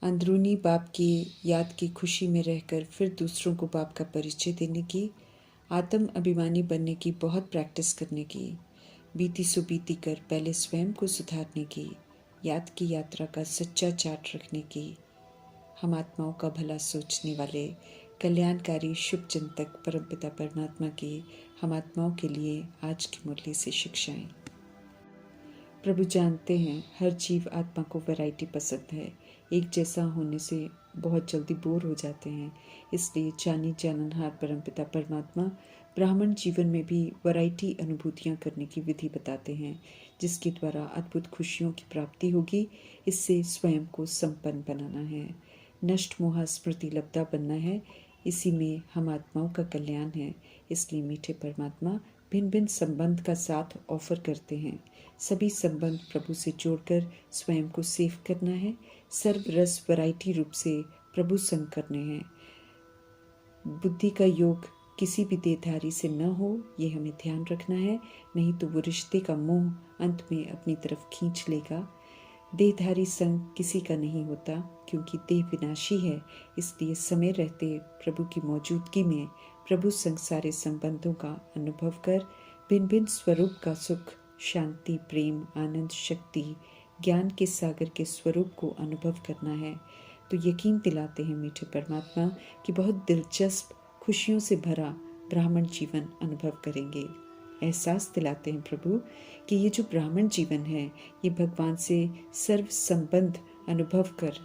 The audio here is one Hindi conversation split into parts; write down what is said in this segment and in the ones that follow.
अंदरूनी बाप की याद की खुशी में रहकर फिर दूसरों को बाप का परिचय देने की, आत्म अभिमानी बनने की बहुत प्रैक्टिस करने की, बीती सो बीती कर पहले स्वयं को सुधारने की, याद की यात्रा का सच्चा चार्ट रखने की, हम आत्माओं का भला सोचने वाले कल्याणकारी शुभ चिंतक परमपिता परमात्मा की हम आत्माओं के लिए आज की मुरली से शिक्षाएं। प्रभु जानते हैं हर जीव आत्मा को वैरायटी पसंद है। एक जैसा होने से बहुत जल्दी बोर हो जाते हैं। इसलिए जानी जाननहार परमपिता परमात्मा ब्राह्मण जीवन में भी वैरायटी अनुभूतियाँ करने की विधि बताते हैं, जिसके द्वारा अद्भुत खुशियों की प्राप्ति होगी। इससे स्वयं को संपन्न बनाना है, नष्ट मोह स्मृति लब्धा बनना है। इसी में हम आत्माओं का कल्याण है। इसलिए मीठे परमात्मा भिन्न भिन्न संबंध का साथ ऑफर करते हैं। सभी संबंध प्रभु से जोड़कर स्वयं को सेव करना है। सर्व रस वैरायटी रूप से प्रभु संग करने हैं। बुद्धि का योग किसी भी देहधारी से न हो, ये हमें ध्यान रखना है, नहीं तो वो रिश्ते का मोह अंत में अपनी तरफ खींच लेगा। देहधारी संग किसी का नहीं होता, क्योंकि देह विनाशी है। इसलिए समय रहते प्रभु की मौजूदगी में प्रभु संग सारे संबंधों का अनुभव कर भिन्न भिन्न स्वरूप का सुख, शांति, प्रेम, आनंद, शक्ति, ज्ञान के सागर के स्वरूप को अनुभव करना है। तो यकीन दिलाते हैं मीठे परमात्मा कि बहुत दिलचस्प खुशियों से भरा ब्राह्मण जीवन अनुभव करेंगे। एहसास दिलाते हैं प्रभु कि ये जो ब्राह्मण जीवन है, ये भगवान से सर्व संबंध अनुभव कर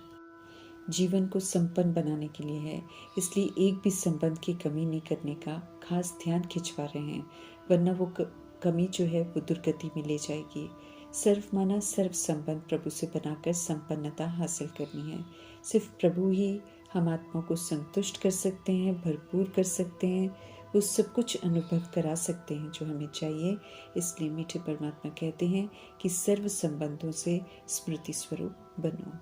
जीवन को संपन्न बनाने के लिए है। इसलिए एक भी संबंध की कमी नहीं करने का खास ध्यान खिंचवा रहे हैं, वरना वो कमी जो है वो दुर्गति में ले जाएगी। सर्व माना सर्व संबंध प्रभु से बनाकर संपन्नता हासिल करनी है। सिर्फ प्रभु ही हम आत्मा को संतुष्ट कर सकते हैं, भरपूर कर सकते हैं, वो सब कुछ अनुभव करा सकते हैं जो हमें चाहिए। इसलिए मीठे परमात्मा कहते हैं कि सर्व संबंधों से स्मृति स्वरूप बनो।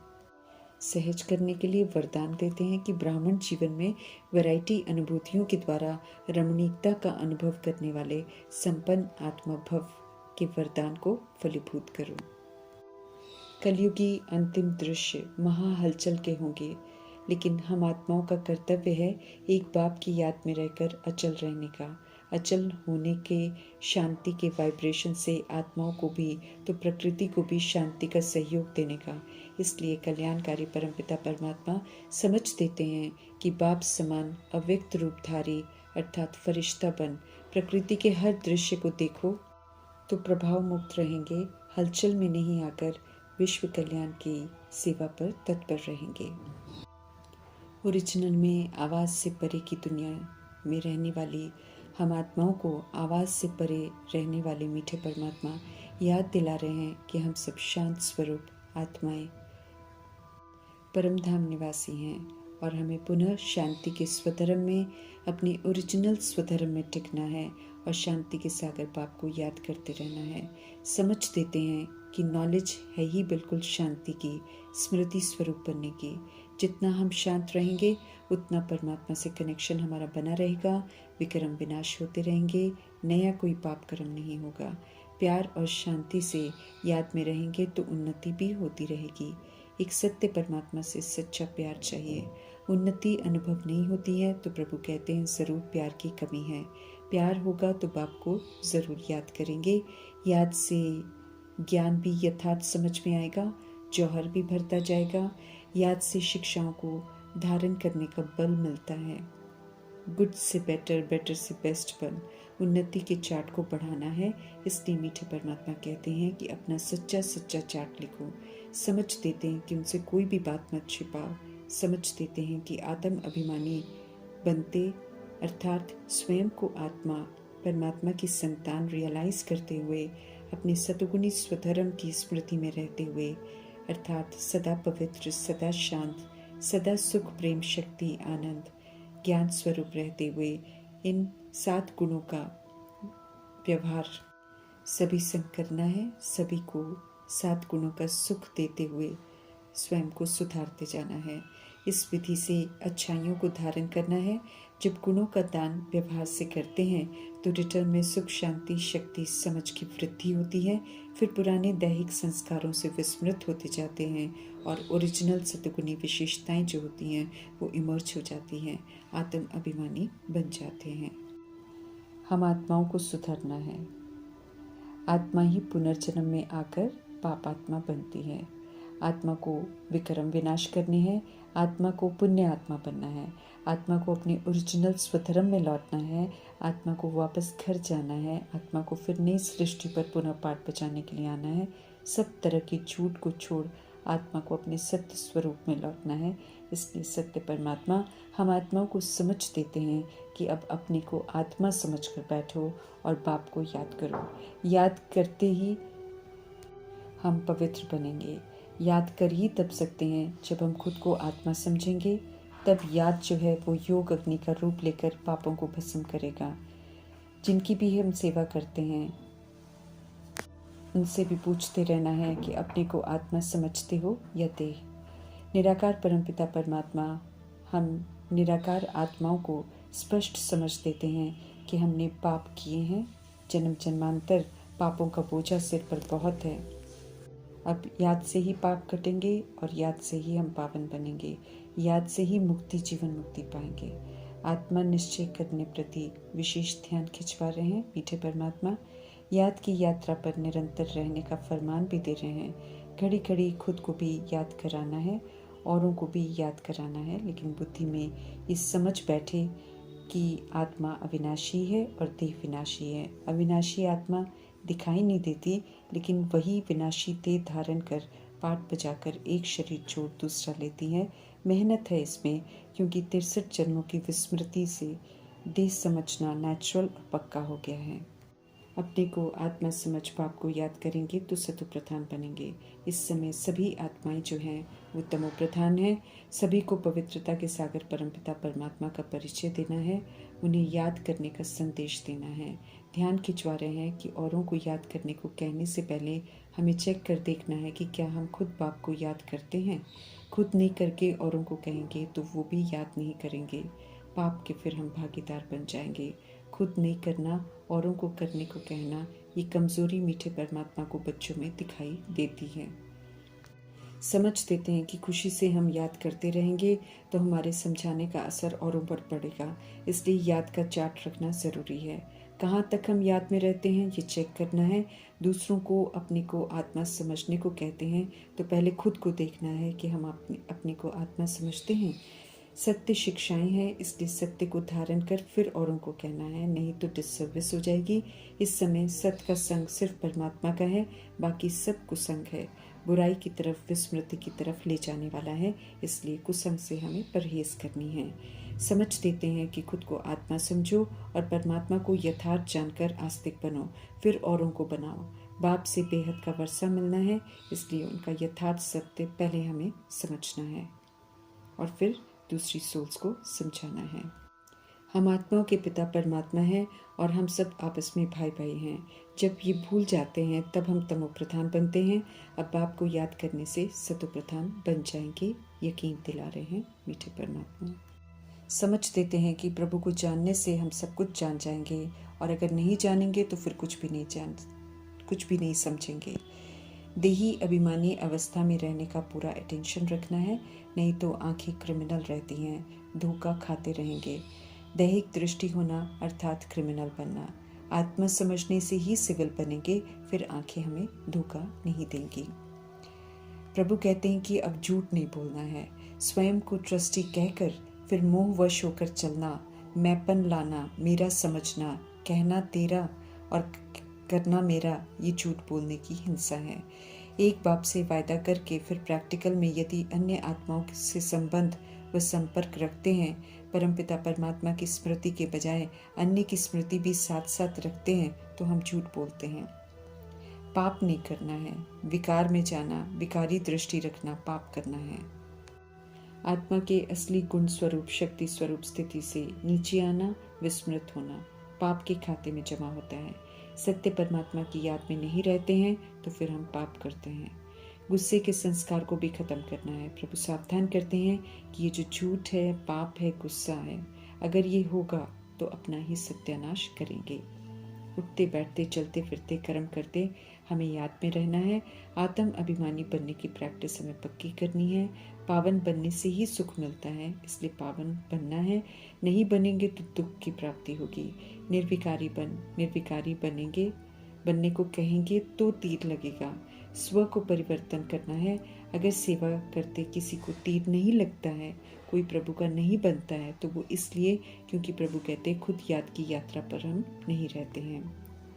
सहज करने के लिए वरदान देते हैं कि ब्राह्मण जीवन में वैरायटी अनुभूतियों के द्वारा रमणीकता का अनुभव करने वाले संपन्न आत्मभव के वरदान को फलीभूत करो। कलयुगी अंतिम दृश्य महा हलचल के होंगे, लेकिन हम आत्माओं का कर्तव्य है एक बाप की याद में रहकर अचल रहने का। अचल होने के शांति के वाइब्रेशन से आत्माओं को भी तो प्रकृति को भी शांति का सहयोग देने का। इसलिए कल्याणकारी परमपिता परमात्मा समझ देते हैं कि बाप समान अव्यक्त रूपधारी अर्थात फरिश्ता बन प्रकृति के हर दृश्य को देखो तो प्रभाव मुक्त रहेंगे, हलचल में नहीं आकर विश्व कल्याण की सेवा पर तत्पर रहेंगे। ओरिजिनल में आवाज़ से परे की दुनिया में रहने वाली हम आत्माओं को आवाज़ से परे रहने वाले मीठे परमात्मा याद दिला रहे हैं कि हम सब शांत स्वरूप आत्माएं परम धाम निवासी हैं और हमें पुनः शांति के स्वधर्म में अपने ओरिजिनल स्वधर्म में टिकना है और शांति के सागर बाप को याद करते रहना है। समझ देते हैं कि नॉलेज है ही बिल्कुल शांति की स्मृति स्वरूप बनने की। जितना हम शांत रहेंगे उतना परमात्मा से कनेक्शन हमारा बना रहेगा, विक्रम विनाश होते रहेंगे, नया कोई पाप कर्म नहीं होगा। प्यार और शांति से याद में रहेंगे तो उन्नति भी होती रहेगी। एक सत्य परमात्मा से सच्चा प्यार चाहिए। उन्नति अनुभव नहीं होती है तो प्रभु कहते हैं ज़रूर प्यार की कमी है। प्यार होगा तो बाप को ज़रूर याद करेंगे। याद से ज्ञान भी यथार्थ समझ में आएगा, जौहर भी भरता जाएगा। याद से शिक्षाओं को धारण करने का बल मिलता है। गुड से बेटर, बेटर से बेस्ट बन उन्नति के चार्ट को बढ़ाना है। इसलिए मीठे परमात्मा कहते हैं कि अपना सच्चा सच्चा चार्ट लिखो। समझ देते हैं कि उनसे कोई भी बात मत छिपाओ। समझ देते हैं कि आत्म अभिमानी बनते अर्थात स्वयं को आत्मा परमात्मा की संतान रियलाइज करते हुए अपने सतगुणी स्वधर्म की स्मृति में रहते हुए अर्थात सदा पवित्र, सदा शांत, सदा सुख, प्रेम, शक्ति, आनंद, ज्ञान स्वरूप रहते हुए इन 7 गुणों का व्यवहार सभी संग करना है। सभी को 7 गुणों का सुख देते हुए स्वयं को सुधारते जाना है। इस विधि से अच्छाइयों को धारण करना है। जब गुणों का दान व्यवहार से करते हैं तो रिटर्न में सुख, शांति, शक्ति, समझ की वृद्धि होती है। फिर पुराने दैहिक संस्कारों से विस्मृत होते जाते हैं और ओरिजिनल सतगुणी विशेषताएं जो होती हैं वो इमर्ज हो जाती हैं, आत्म अभिमानी बन जाते हैं। हम आत्माओं को सुधारना है। आत्मा ही पुनर्जन्म में आकर पाप आत्मा बनती है। आत्मा को विक्रम विनाश करने हैं। आत्मा को पुण्य आत्मा बनना है। आत्मा को अपने ओरिजिनल स्वधर्म में लौटना है। आत्मा को वापस घर जाना है। आत्मा को फिर नई सृष्टि पर पुनः पाठ बचाने के लिए आना है। सब तरह की झूठ को छोड़ आत्मा को अपने सत्य स्वरूप में लौटना है। इसलिए सत्य परमात्मा हम आत्माओं को समझ देते हैं कि अब अपने को आत्मा समझकर बैठो और बाप को याद करो। याद करते ही हम पवित्र बनेंगे। याद कर ही तब सकते हैं जब हम खुद को आत्मा समझेंगे। तब याद जो है वो योग अग्नि का रूप लेकर पापों को भस्म करेगा। जिनकी भी हम सेवा करते हैं उनसे भी पूछते रहना है कि अपने को आत्मा समझते हो या देह। निराकार परमपिता परमात्मा हम निराकार आत्माओं को स्पष्ट समझ देते हैं कि हमने पाप किए हैं। जन्म जन्मांतर पापों का बोझा सिर पर बहुत है। अब याद से ही पाप कटेंगे और याद से ही हम पावन बनेंगे। याद से ही मुक्ति, जीवन मुक्ति पाएंगे। आत्मा निश्चय करने प्रति विशेष ध्यान खिंचवा रहे हैं मीठे परमात्मा। याद की यात्रा पर निरंतर रहने का फरमान भी दे रहे हैं। घड़ी घड़ी खुद को भी याद कराना है, औरों को भी याद कराना है, लेकिन बुद्धि में ये समझ बैठे कि आत्मा अविनाशी है और देह विनाशी है। अविनाशी आत्मा दिखाई नहीं देती, लेकिन वही विनाशी देह धारण कर पाठ बजाकर एक शरीर छोड़ दूसरा लेती है। मेहनत है इसमें, क्योंकि 63 जन्मों की विस्मृति से देह समझना नेचुरल और पक्का हो गया है। अपने को आत्मा समझ पाप को याद करेंगे तो सतो प्रधान बनेंगे। इस समय सभी आत्माएं जो हैं वो तमो प्रधान हैं। सभी को पवित्रता के सागर परमपिता परमात्मा का परिचय देना है। उन्हें याद करने का संदेश देना है। ध्यान खिंचवा रहे हैं कि औरों को याद करने को कहने से पहले हमें चेक कर देखना है कि क्या हम खुद बाप को याद करते हैं। खुद नहीं करके औरों को कहेंगे तो वो भी याद नहीं करेंगे। पाप के फिर हम भागीदार बन जाएंगे। खुद नहीं करना, औरों को करने को कहना, ये कमजोरी मीठे परमात्मा को बच्चों में दिखाई देती है। समझ देते हैं कि खुशी से हम याद करते रहेंगे तो हमारे समझाने का असर औरों पर पड़ेगा। इसलिए याद का चार्ट रखना ज़रूरी है। कहाँ तक हम याद में रहते हैं ये चेक करना है। दूसरों को अपने को आत्मा समझने को कहते हैं तो पहले खुद को देखना है कि हम अपने को आत्मा समझते हैं। सत्य शिक्षाएं हैं, इसलिए सत्य को धारण कर फिर औरों को कहना है, नहीं तो डिसर्विस हो जाएगी। इस समय सत्य का संग सिर्फ परमात्मा का है, बाकी सब कुसंग है। बुराई की तरफ, विस्मृति की तरफ ले जाने वाला है। इसलिए कुसंग से हमें परहेज करनी है। समझ देते हैं कि खुद को आत्मा समझो और परमात्मा को यथार्थ जानकर आस्तिक बनो, फिर औरों को बनाओ। बाप से बेहद का वर्षा मिलना है, इसलिए उनका यथार्थ सत्य पहले हमें समझना है और फिर दूसरी सोल्स को समझाना है। हम आत्माओं के पिता परमात्मा हैं और हम सब आपस में भाई भाई हैं। जब ये भूल जाते हैं तब हम तमो प्रधान बनते हैं। अब बाप को याद करने से सतो प्रधान बन जाएंगे, यकीन दिला रहे हैं मीठे परमात्मा। समझ देते हैं कि प्रभु को जानने से हम सब कुछ जान जाएंगे, और अगर नहीं जानेंगे तो फिर कुछ भी नहीं समझेंगे। देही अभिमानी अवस्था में रहने का पूरा अटेंशन रखना है, नहीं तो आंखें क्रिमिनल रहती हैं, धोखा खाते रहेंगे। दैहिक दृष्टि होना अर्थात क्रिमिनल बनना। आत्मा समझने से ही सिविल बनेंगे, फिर आंखें हमें धोखा नहीं देंगी। प्रभु कहते हैं कि अब झूठ नहीं बोलना है। स्वयं को ट्रस्टी कहकर फिर मोहवश होकर चलना, मैंपन लाना, मेरा समझना, कहना तेरा और करना मेरा, ये झूठ बोलने की हिंसा है। एक बाप से वायदा करके फिर प्रैक्टिकल में यदि अन्य आत्माओं से संबंध व संपर्क रखते हैं, परमपिता परमात्मा की स्मृति के बजाय अन्य की स्मृति भी साथ साथ रखते हैं, तो हम झूठ बोलते हैं। पाप नहीं करना है। विकार में जाना, विकारी दृष्टि रखना पाप करना है। आत्मा के असली गुण स्वरूप, शक्ति स्वरूप स्थिति से नीचे आना, विस्मृत होना, पाप के खाते में जमा होता है। सत्य परमात्मा की याद में नहीं रहते हैं तो फिर हम पाप करते हैं। गुस्से के संस्कार को भी खत्म करना है। प्रभु सावधान करते हैं कि ये जो झूठ है, पाप है, गुस्सा है, अगर ये होगा तो अपना ही सत्यानाश करेंगे। उठते बैठते चलते फिरते कर्म करते हमें याद में रहना है। आत्म अभिमानी बनने की प्रैक्टिस हमें पक्की करनी है। पावन बनने से ही सुख मिलता है, इसलिए पावन बनना है। नहीं बनेंगे तो दुख की प्राप्ति होगी। निर्विकारी बनने को कहेंगे तो तीर लगेगा। स्व को परिवर्तन करना है। अगर सेवा करते किसी को तीर नहीं लगता है, कोई प्रभु का नहीं बनता है, तो वो इसलिए क्योंकि प्रभु कहते हैं खुद याद की यात्रा पर हम नहीं रहते हैं।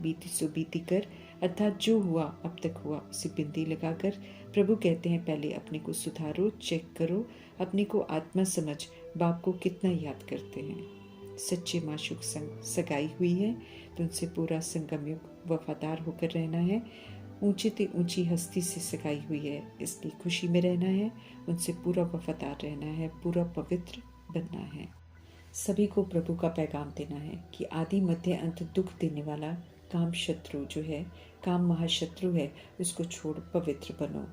बीती सो बीती कर, अर्थात जो हुआ अब तक हुआ उसे बिंदी लगाकर प्रभु कहते हैं पहले अपने को सुधारो, चेक करो, अपने को आत्मा समझ बाप को कितना याद करते हैं। सच्चे माशूक संग सगाई हुई है तो उनसे पूरा संगम युग वफादार होकर रहना है। ऊंची ते ऊंची हस्ती से सगाई हुई है, इसलिए खुशी में रहना है, उनसे पूरा वफादार रहना है, पूरा पवित्र बनना है। सभी को प्रभु का पैगाम देना है कि आदि मध्य अंत दुख देने वाला काम शत्रु जो है, काम महाशत्रु है, उसको छोड़ पवित्र बनो।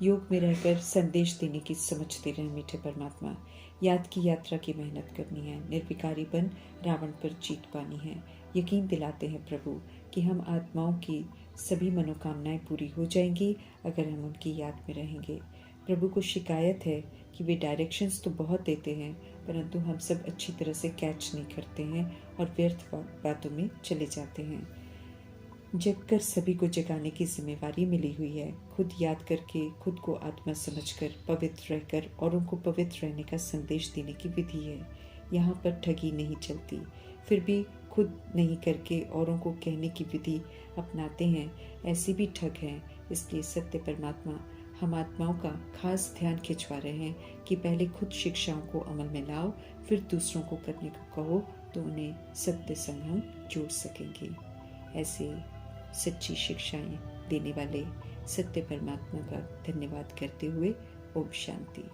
योग में रहकर संदेश देने की समझते रहे मीठे परमात्मा। याद की यात्रा की मेहनत करनी है। निर्विकारी बन रावण पर जीत पानी है। यकीन दिलाते हैं प्रभु कि हम आत्माओं की सभी मनोकामनाएं पूरी हो जाएंगी अगर हम उनकी याद में रहेंगे। प्रभु को शिकायत है कि वे डायरेक्शंस तो बहुत देते हैं, परंतु हम सब अच्छी तरह से कैच नहीं करते हैं और व्यर्थ बातों में चले जाते हैं। जगकर सभी को जगाने की जिम्मेवारी मिली हुई है। खुद याद करके, खुद को आत्मा समझकर, पवित्र रहकर औरों को पवित्र रहने का संदेश देने की विधि है। यहाँ पर ठगी नहीं चलती। फिर भी खुद नहीं करके औरों को कहने की विधि अपनाते हैं, ऐसे भी ठग हैं। इसलिए सत्य परमात्मा हम आत्माओं का खास ध्यान खिंचवा रहे हैं कि पहले खुद शिक्षाओं को अमल में लाओ, फिर दूसरों को करने को कहो, तो उन्हें सत्य संग हम जोड़ सकेंगे। ऐसे सच्ची शिक्षाएं देने वाले सत्य परमात्मा का धन्यवाद करते हुए ओम शांति।